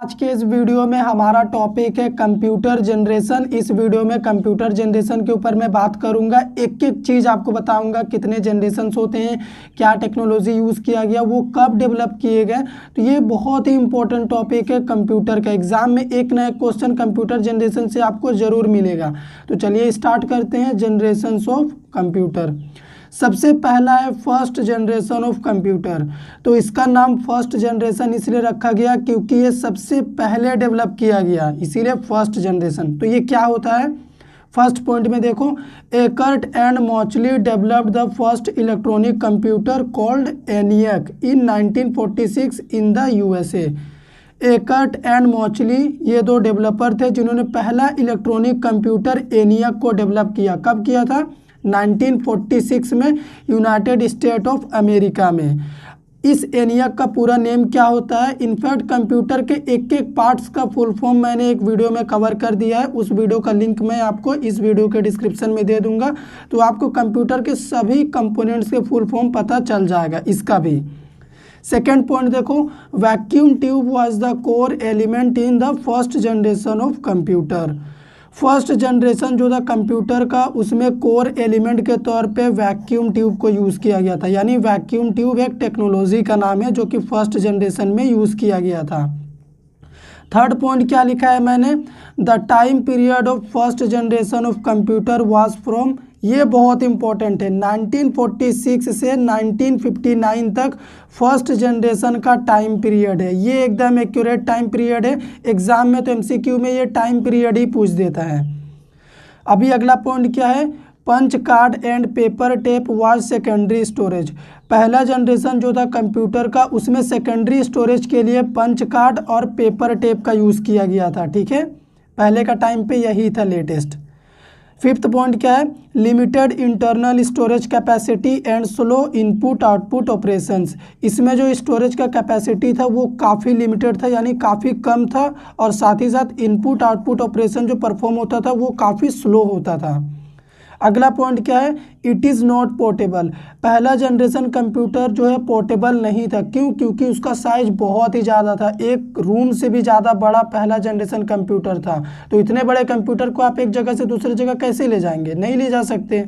आज के इस वीडियो में हमारा टॉपिक है कंप्यूटर जनरेशन। इस वीडियो में कंप्यूटर जनरेशन के ऊपर मैं बात करूंगा, एक एक चीज़ आपको बताऊंगा, कितने जनरेशन्स होते हैं, क्या टेक्नोलॉजी यूज़ किया गया, वो कब डेवलप किए गए। तो ये बहुत ही इंपॉर्टेंट टॉपिक है कंप्यूटर का। एग्जाम में एक ना एक क्वेश्चन कंप्यूटर जनरेशन से आपको ज़रूर मिलेगा। तो चलिए स्टार्ट करते हैं जनरेशन्स ऑफ कंप्यूटर। सबसे पहला है फर्स्ट जनरेशन ऑफ कंप्यूटर। तो इसका नाम फर्स्ट जनरेशन इसलिए रखा गया क्योंकि ये सबसे पहले डेवलप किया गया, इसीलिए फर्स्ट जनरेशन। तो ये क्या होता है, फर्स्ट पॉइंट में देखो, Eckert and Mauchly developed the first electronic computer called ENIAC in 1946 in the USA। Eckert and Mauchly ये दो डेवलपर थे जिन्होंने पहला इलेक्ट्रॉनिक कंप्यूटर ENIAC को डेवलप किया। कब किया था? 1946 में, यूनाइटेड स्टेट ऑफ अमेरिका में। इस ENIAC का पूरा नेम क्या होता है? इनफैक्ट कंप्यूटर के एक एक पार्ट्स का फुल फॉर्म मैंने एक वीडियो में कवर कर दिया है, उस वीडियो का लिंक मैं आपको इस वीडियो के डिस्क्रिप्शन में दे दूंगा। तो आपको कंप्यूटर के सभी कंपोनेंट्स के फुल फॉर्म पता चल जाएगा, इसका भी। सेकेंड पॉइंट देखो, vacuum tube was the core element in the first generation of computer. First generation जो था कंप्यूटर का, उसमें कोर एलिमेंट के तौर पे वैक्यूम ट्यूब को यूज़ किया गया था। यानी वैक्यूम ट्यूब एक टेक्नोलॉजी का नाम है जो कि फर्स्ट जनरेशन में यूज़ किया गया था। थर्ड पॉइंट क्या लिखा है मैंने, the time period of first generation of computer was from, ये बहुत इंपॉर्टेंट है, 1946 से 1959 तक फर्स्ट जनरेशन का टाइम पीरियड है। ये एकदम एक्यूरेट टाइम पीरियड है, एग्जाम में तो MCQ में ये टाइम पीरियड ही पूछ देता है। अभी अगला पॉइंट क्या है, punch card and paper tape was secondary storage. पहला जनरेशन जो था कंप्यूटर का, उसमें सेकेंडरी स्टोरेज के लिए पंच कार्ड और पेपर टेप का यूज़ किया गया था। ठीक है, पहले का टाइम पे यही था लेटेस्ट। फिफ्थ पॉइंट क्या है, limited internal storage capacity and slow input output operations. इसमें जो स्टोरेज का कैपेसिटी था वो काफ़ी लिमिटेड था, यानी काफ़ी कम था, और साथ ही साथ इनपुट आउटपुट ऑपरेशन जो परफॉर्म होता था वो काफ़ी स्लो होता था। अगला पॉइंट क्या है, इट इज़ नॉट पोर्टेबल। पहला जनरेशन कंप्यूटर जो है पोर्टेबल नहीं था। क्यों? क्योंकि उसका साइज बहुत ही ज़्यादा था, एक रूम से भी ज़्यादा बड़ा पहला जनरेशन कंप्यूटर था। तो इतने बड़े कंप्यूटर को आप एक जगह से दूसरी जगह कैसे ले जाएंगे? नहीं ले जा सकते।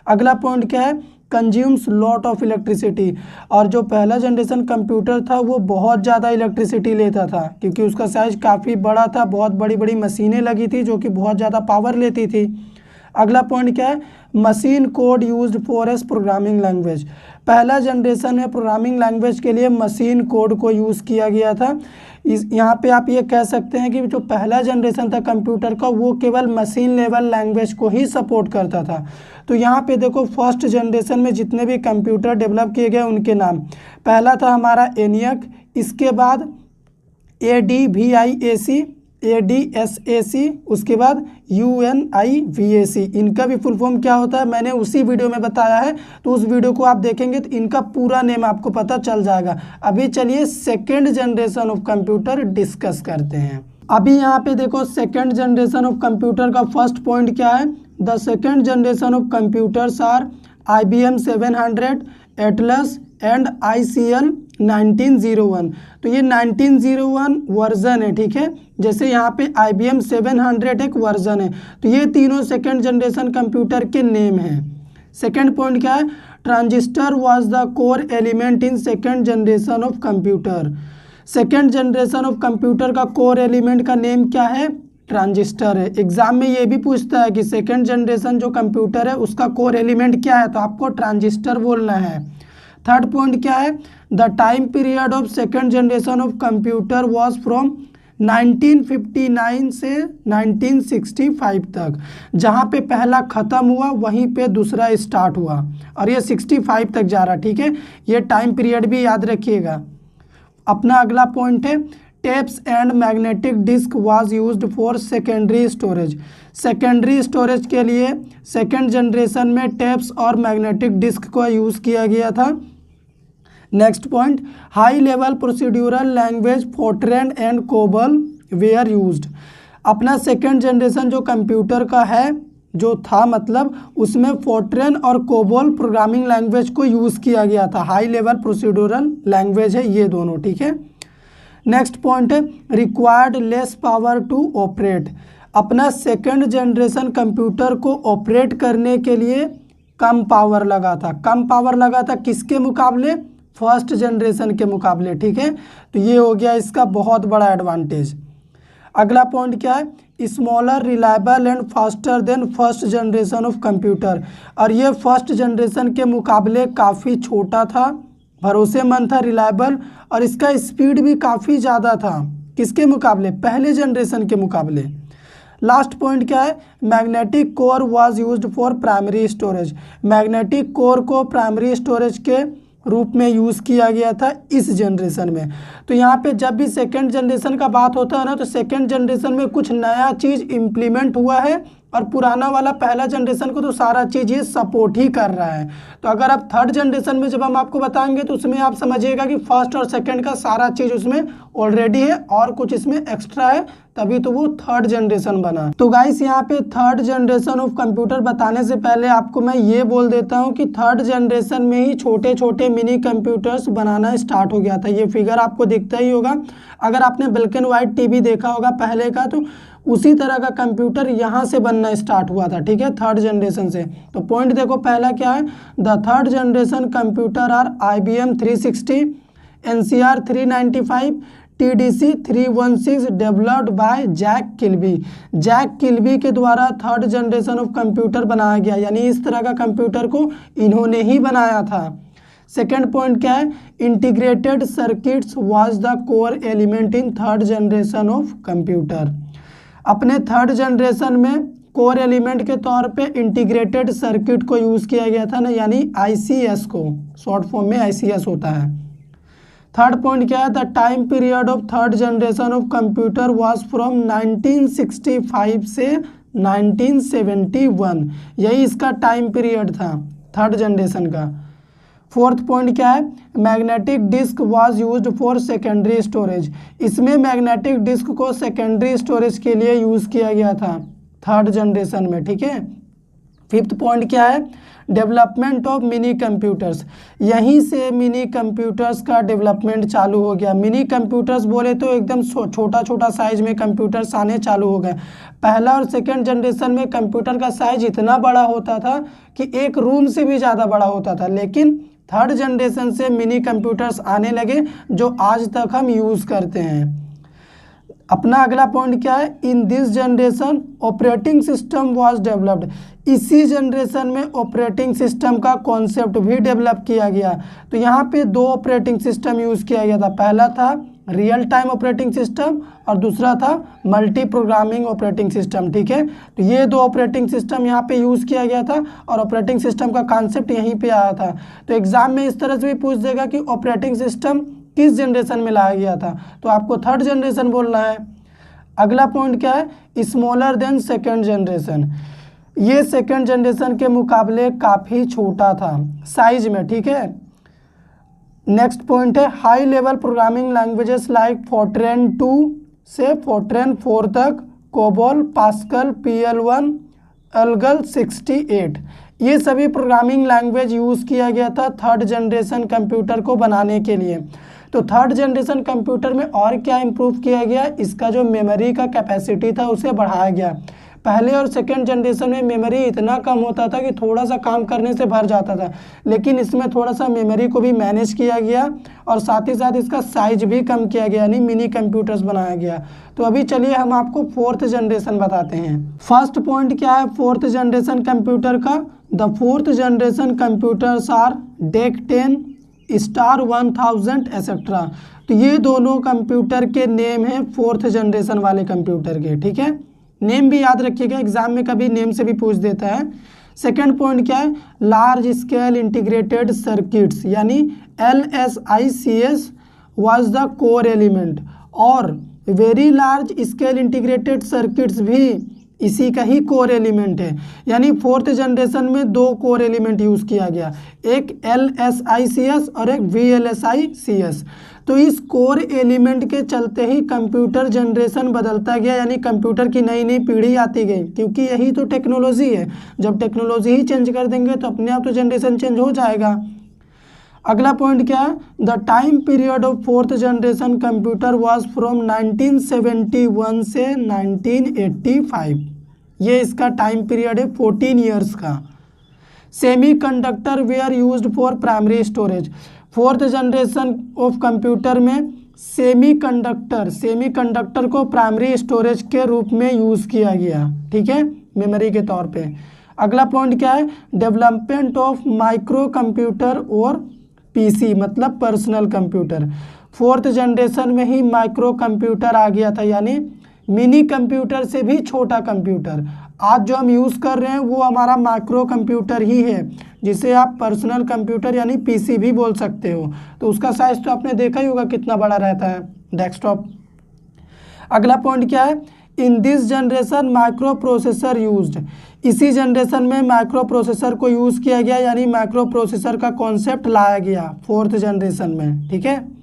अगला पॉइंट क्या है, कंज्यूम्स लॉट ऑफ इलेक्ट्रिसिटी। और जो पहला जनरेशन कंप्यूटर था वो बहुत ज़्यादा इलेक्ट्रिसिटी लेता था क्योंकि उसका साइज काफ़ी बड़ा था, बहुत बड़ी बड़ी मशीनें लगी थी जो कि बहुत ज़्यादा पावर लेती थी। अगला पॉइंट क्या है, machine code used for S programming language. पहला जनरेशन में प्रोग्रामिंग लैंग्वेज के लिए मशीन कोड को यूज़ किया गया था। यहाँ पे आप ये कह सकते हैं कि जो पहला जनरेशन था कंप्यूटर का वो केवल मशीन लेवल लैंग्वेज को ही सपोर्ट करता था। तो यहाँ पे देखो, फर्स्ट जनरेशन में जितने भी कंप्यूटर डेवलप किए गए उनके नाम, पहला था हमारा ENIAC, इसके बाद ADVIAC, ADSAC, उसके बाद UNIVAC। इनका भी फुल फॉर्म क्या होता है मैंने उसी वीडियो में बताया है, तो उस वीडियो को आप देखेंगे तो इनका पूरा नेम आपको पता चल जाएगा। अभी चलिए second generation of computer discuss करते हैं। अभी यहाँ पे देखो, सेकेंड जनरेशन ऑफ कंप्यूटर का फर्स्ट पॉइंट क्या है, the second generation of computers are IBM 700, Atlas and ICL 1901। तो ये 1901 वर्जन है, ठीक है। जैसे यहाँ पे IBM 700 एक वर्जन है, तो ये तीनों सेकेंड जनरेशन कंप्यूटर के नेम हैं। सेकेंड पॉइंट क्या है, transistor was the core element in second generation of computer. Second generation of computer का कोर एलिमेंट का नेम क्या है? ट्रांजिस्टर है। एग्जाम में ये भी पूछता है कि सेकेंड जनरेशन जो कंप्यूटर है उसका कोर एलिमेंट क्या है, तो आपको ट्रांजिस्टर बोलना है। थर्ड पॉइंट क्या है, the time period of second generation of computer was from 1959 से 1965 तक। जहाँ पे पहला ख़त्म हुआ वहीं पे दूसरा स्टार्ट हुआ, और ये 65 तक जा रहा, ठीक है। ये टाइम पीरियड भी याद रखिएगा। अपना अगला पॉइंट है, tapes and magnetic disk was used for secondary storage. Secondary storage के लिए सेकेंड जनरेशन में टेप्स और मैग्नेटिक डिस्क को यूज़ किया गया था। Next point, high level procedural language Fortran and COBOL were used. अपना सेकेंड जनरेशन जो कंप्यूटर का है, जो था मतलब, उसमें फोर्ट्रैन और कोबोल प्रोग्रामिंग लैंग्वेज को यूज़ किया गया था। हाई लेवल प्रोसीड्यूरल लैंग्वेज है ये दोनों, ठीक है। नेक्स्ट पॉइंट है required less power to operate. अपना सेकंड जनरेशन कंप्यूटर को ऑपरेट करने के लिए कम पावर लगा था। कम पावर लगा था किसके मुकाबले? फर्स्ट जनरेशन के मुकाबले। ठीक है, तो ये हो गया इसका बहुत बड़ा एडवांटेज। अगला पॉइंट क्या है? Smaller, reliable and faster than first generation of computer. और ये फर्स्ट जनरेशन के मुकाबले काफ़ी छोटा था, भरोसेमंद था, रिलायबल, और इसका स्पीड भी काफ़ी ज़्यादा था। किसके मुकाबले? पहले जनरेशन के मुकाबले। लास्ट पॉइंट क्या है? Magnetic core was used for primary storage. Magnetic core को प्राइमरी स्टोरेज के रूप में यूज़ किया गया था इस जनरेशन में। तो यहाँ पे जब भी सेकेंड जनरेशन का बात होता है ना, तो सेकेंड जनरेशन में कुछ नया चीज़ इम्प्लीमेंट हुआ है, और पुराना वाला पहला जनरेशन को तो सारा चीज़ ये सपोर्ट ही कर रहा है। तो अगर आप थर्ड जनरेशन में जब हम आपको बताएंगे तो उसमें आप समझिएगा कि फर्स्ट और सेकंड का सारा चीज़ उसमें ऑलरेडी है और कुछ इसमें एक्स्ट्रा है, तभी तो वो थर्ड जनरेशन बना। तो गाइस यहाँ पे थर्ड जनरेशन ऑफ कंप्यूटर बताने से पहले आपको मैं ये बोल देता हूँ कि थर्ड जनरेशन में ही छोटे छोटे मिनी कंप्यूटर्स बनाना स्टार्ट हो गया था। ये फिगर आपको दिखता ही होगा। अगर आपने ब्लैक एंड वाइट टीवी देखा होगा पहले का, तो उसी तरह का कंप्यूटर यहाँ से बनना स्टार्ट हुआ था। ठीक है, थर्ड जनरेशन से। तो पॉइंट देखो, पहला क्या है? The third generation computer are IBM 360, NCR 395, TDC 316 developed by Jack Kilby. Jack Kilby के द्वारा थर्ड जनरेशन ऑफ कंप्यूटर बनाया गया, यानी इस तरह का कंप्यूटर को इन्होंने ही बनाया था। सेकेंड पॉइंट क्या है? Integrated circuits was the core element in third generation of computer. अपने थर्ड जनरेशन में कोर एलिमेंट के तौर पे इंटीग्रेटेड सर्किट को यूज़ किया गया था ना, यानी ICS को, शॉर्ट फॉर्म में ICS होता है। थर्ड पॉइंट क्या है? The time period of third generation of computer was from 1965 से 1971। यही इसका टाइम पीरियड था थर्ड जनरेशन का। फोर्थ पॉइंट क्या है? Magnetic disk was used for secondary storage. इसमें मैग्नेटिक डिस्क को सेकेंडरी स्टोरेज के लिए यूज़ किया गया था थर्ड जनरेशन में। ठीक है। फिफ्थ पॉइंट क्या है? Development of mini computers. यहीं से मिनी कंप्यूटर्स का डेवलपमेंट चालू हो गया। मिनी कंप्यूटर्स बोले तो एकदम छोटा छोटा साइज में कंप्यूटर्स आने चालू हो गए। पहला और सेकंड जनरेशन में कंप्यूटर का साइज इतना बड़ा होता था कि एक रूम से भी ज़्यादा बड़ा होता था, लेकिन थर्ड जनरेशन से मिनी कंप्यूटर्स आने लगे जो आज तक हम यूज़ करते हैं। अपना अगला पॉइंट क्या है? इन this generation operating system was developed. इसी जनरेशन में ऑपरेटिंग सिस्टम का कॉन्सेप्ट भी डेवलप किया गया। तो यहाँ पे दो ऑपरेटिंग सिस्टम यूज़ किया गया था। पहला था रियल टाइम ऑपरेटिंग सिस्टम और दूसरा था मल्टी प्रोग्रामिंग ऑपरेटिंग सिस्टम। ठीक है, तो ये दो ऑपरेटिंग सिस्टम यहाँ पे यूज़ किया गया था और ऑपरेटिंग सिस्टम का कॉन्सेप्ट यहीं पे आया था। तो एग्जाम में इस तरह से भी पूछ देगा कि ऑपरेटिंग सिस्टम किस जनरेशन में लाया गया था, तो आपको थर्ड जनरेशन बोलना है। अगला पॉइंट क्या है? Smaller than second generation. ये सेकेंड जनरेशन के मुकाबले काफ़ी छोटा था साइज में। ठीक है। नेक्स्ट पॉइंट है high level programming languages like Fortran 2 से फोर्ट्रेन 4 तक, कोबोल, पास्कल, PL1, एल्गल 68, ये सभी प्रोग्रामिंग लैंग्वेज यूज़ किया गया था थर्ड जनरेशन कंप्यूटर को बनाने के लिए। तो थर्ड जनरेशन कंप्यूटर में और क्या इम्प्रूव किया गया? इसका जो मेमोरी का कैपेसिटी था उसे बढ़ाया गया। पहले और सेकेंड जनरेशन में मेमोरी इतना कम होता था कि थोड़ा सा काम करने से भर जाता था, लेकिन इसमें थोड़ा सा मेमोरी को भी मैनेज किया गया और साथ ही साथ इसका साइज भी कम किया गया, यानी मिनी कंप्यूटर्स बनाया गया। तो अभी चलिए हम आपको फोर्थ जनरेशन बताते हैं। फर्स्ट पॉइंट क्या है फोर्थ जनरेशन कंप्यूटर का? The fourth generation computers are DEC 10, Star 1000 etcetera. तो ये दोनों कंप्यूटर के नेम हैं फोर्थ जनरेशन वाले कंप्यूटर के। ठीक है, नेम भी याद रखिएगा, एग्जाम में कभी नेम से भी पूछ देता है। सेकंड पॉइंट क्या है? लार्ज स्केल इंटीग्रेटेड सर्किट्स, यानी LSICS was the core element, और very large scale integrated circuits भी इसी का ही कोर एलिमेंट है। यानी फोर्थ जनरेशन में दो कोर एलिमेंट यूज़ किया गया, एक LSICS और एक VLSICS। तो इस कोर एलिमेंट के चलते ही कंप्यूटर जनरेशन बदलता गया, यानी कंप्यूटर की नई नई पीढ़ी आती गई, क्योंकि यही तो टेक्नोलॉजी है। जब टेक्नोलॉजी ही चेंज कर देंगे तो अपने आप तो जनरेशन चेंज हो जाएगा। अगला पॉइंट क्या है, the time period of fourth generation computer was from 1971 से 1985। ये इसका टाइम पीरियड है 14 ईयर्स का। Semiconductor were used for primary storage. Fourth generation of computer में सेमी कंडक्टर को प्राइमरी स्टोरेज के रूप में यूज़ किया गया, ठीक है, मेमोरी के तौर पे। अगला पॉइंट क्या है, डेवलपमेंट ऑफ माइक्रो कंप्यूटर और पीसी मतलब पर्सनल कंप्यूटर। फोर्थ जनरेशन में ही माइक्रो कंप्यूटर आ गया था, यानी मिनी कंप्यूटर से भी छोटा कंप्यूटर। आज जो हम यूज़ कर रहे हैं वो हमारा माइक्रो कंप्यूटर ही है, जिसे आप पर्सनल कंप्यूटर यानी पीसी भी बोल सकते हो। तो उसका साइज तो आपने देखा ही होगा कितना बड़ा रहता है, डेस्कटॉप। अगला पॉइंट क्या है, इन this generation micro processor used. इसी जनरेशन में माइक्रो प्रोसेसर को यूज़ किया गया, यानी माइक्रो प्रोसेसर का कॉन्सेप्ट लाया गया फोर्थ जनरेशन में, ठीक है।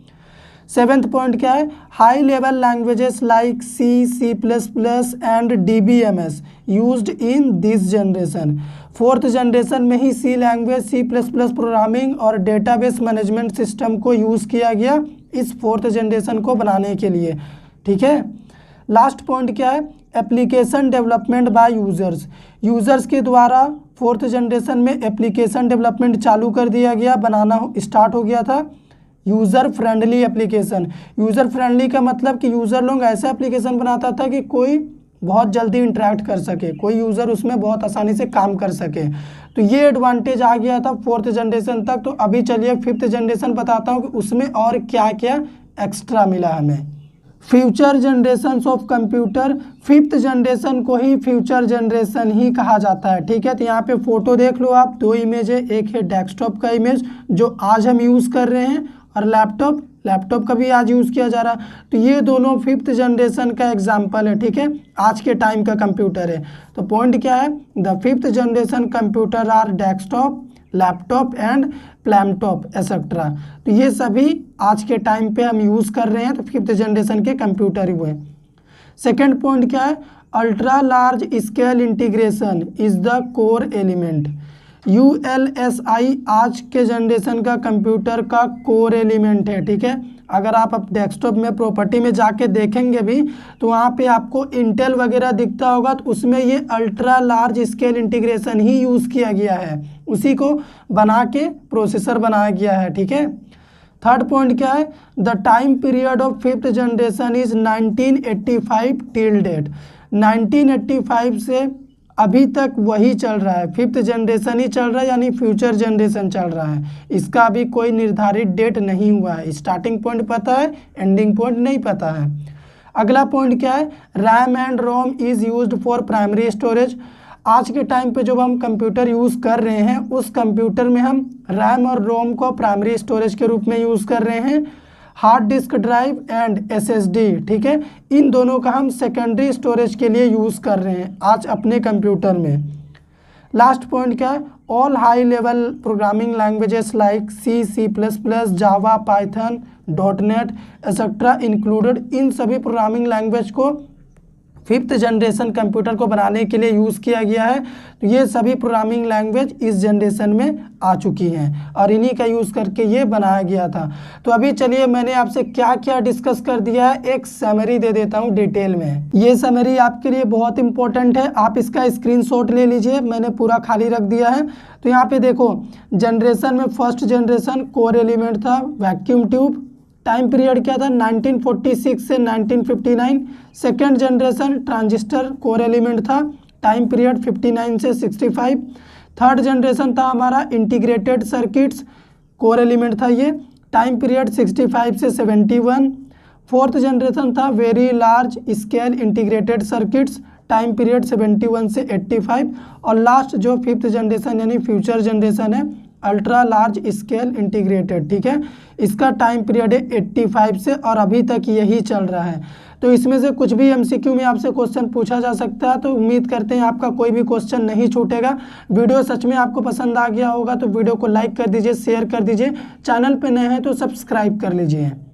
सेवेंथ पॉइंट क्या है, high level languages like C plus plus and DBMS used in this generation. Fourth generation में ही C language, C plus plus programming और डेटाबेस मैनेजमेंट सिस्टम को यूज़ किया गया इस फोर्थ जनरेशन को बनाने के लिए, ठीक है। लास्ट पॉइंट क्या है, एप्लीकेशन डेवलपमेंट बाय यूज़र्स के द्वारा फोर्थ जनरेशन में एप्लीकेशन डेवलपमेंट चालू कर दिया गया, बनाना स्टार्ट हो गया था। User friendly application. User friendly का मतलब कि यूज़र लोग ऐसा एप्लीकेशन बनाता था कि कोई बहुत जल्दी इंटरेक्ट कर सके, कोई यूज़र उसमें बहुत आसानी से काम कर सके। तो ये एडवांटेज आ गया था फोर्थ जनरेशन तक। तो अभी चलिए फिफ्थ जनरेशन बताता हूँ कि उसमें और क्या क्या एक्स्ट्रा मिला हमें। Future generation of computer, fifth generation को ही फ्यूचर जनरेशन ही कहा जाता है, ठीक है। तो यहाँ पे फोटो देख लो आप, दो इमेज है, एक है डेस्कटॉप का इमेज जो आज हम यूज़ कर रहे हैं, और लैपटॉप का भी आज यूज़ किया जा रहा। तो ये दोनों फिफ्थ जनरेशन का एग्जाम्पल है, ठीक है, आज के टाइम का कंप्यूटर है। तो पॉइंट क्या है, the fifth generation computer are desktop, laptop and palmtop etcetera. तो ये सभी आज के टाइम पे हम यूज़ कर रहे हैं, तो फिफ्थ जनरेशन के कंप्यूटर हुए। सेकेंड पॉइंट क्या है, ultra large scale integration is the core element. ULSI आज के जनरेशन का कंप्यूटर का कोर एलिमेंट है, ठीक है। अगर आप अब डेस्कटॉप में प्रॉपर्टी में जाके देखेंगे भी तो वहाँ पे आपको इंटेल वगैरह दिखता होगा, तो उसमें ये अल्ट्रा लार्ज स्केल इंटीग्रेशन ही यूज़ किया गया है, उसी को बना के प्रोसेसर बनाया गया है, ठीक है। थर्ड पॉइंट क्या है, the time period of fifth generation is 1985 till date. 1985 से अभी तक वही चल रहा है, फिफ्थ जनरेशन ही चल रहा है, यानी फ्यूचर जनरेशन चल रहा है। इसका अभी कोई निर्धारित डेट नहीं हुआ है, स्टार्टिंग पॉइंट पता है, एंडिंग पॉइंट नहीं पता है। अगला पॉइंट क्या है, RAM and ROM is used for primary storage. आज के टाइम पे जो हम कंप्यूटर यूज़ कर रहे हैं उस कंप्यूटर में हम रैम और रोम को प्राइमरी स्टोरेज के रूप में यूज़ कर रहे हैं। Hard disk drive and SSD, ठीक है, इन दोनों का हम सेकेंडरी स्टोरेज के लिए यूज़ कर रहे हैं आज अपने कंप्यूटर में। लास्ट पॉइंट क्या है, all high level programming languages like C plus plus, Java, Python, .NET etcetera included. इन सभी प्रोग्रामिंग लैंग्वेज को फिफ्थ जनरेशन कंप्यूटर को बनाने के लिए यूज़ किया गया है। तो ये सभी प्रोग्रामिंग लैंग्वेज इस जनरेशन में आ चुकी हैं और इन्हीं का यूज़ करके ये बनाया गया था। तो अभी चलिए मैंने आपसे क्या क्या डिस्कस कर दिया है एक समरी दे देता हूँ डिटेल में। ये समरी आपके लिए बहुत इंपॉर्टेंट है, आप इसका स्क्रीनशॉट ले लीजिए, मैंने पूरा खाली रख दिया है। तो यहाँ पे देखो, जनरेशन में फर्स्ट जनरेशन कोर एलिमेंट था वैक्यूम ट्यूब, टाइम पीरियड क्या था 1946 से 1959। Second generation transistor core element था, टाइम पीरियड 59 से 65। थर्ड जनरेशन था हमारा इंटीग्रेटेड सर्किट्स, कोर एलिमेंट था ये, टाइम पीरियड 65 से 71। फोर्थ जनरेशन था very large scale integrated circuits, time period 71 से 85। और लास्ट जो फिफ्थ जनरेशन यानी फ्यूचर जनरेशन है अल्ट्रा लार्ज स्केल इंटीग्रेटेड, ठीक है, इसका टाइम पीरियड है 85 से और अभी तक यही चल रहा है। तो इसमें से कुछ भी MCQ में आपसे क्वेश्चन पूछा जा सकता है, तो उम्मीद करते हैं आपका कोई भी क्वेश्चन नहीं छूटेगा। वीडियो सच में आपको पसंद आ गया होगा तो वीडियो को लाइक कर दीजिए, शेयर कर दीजिए, चैनल पे नए हैं तो सब्सक्राइब कर लीजिए।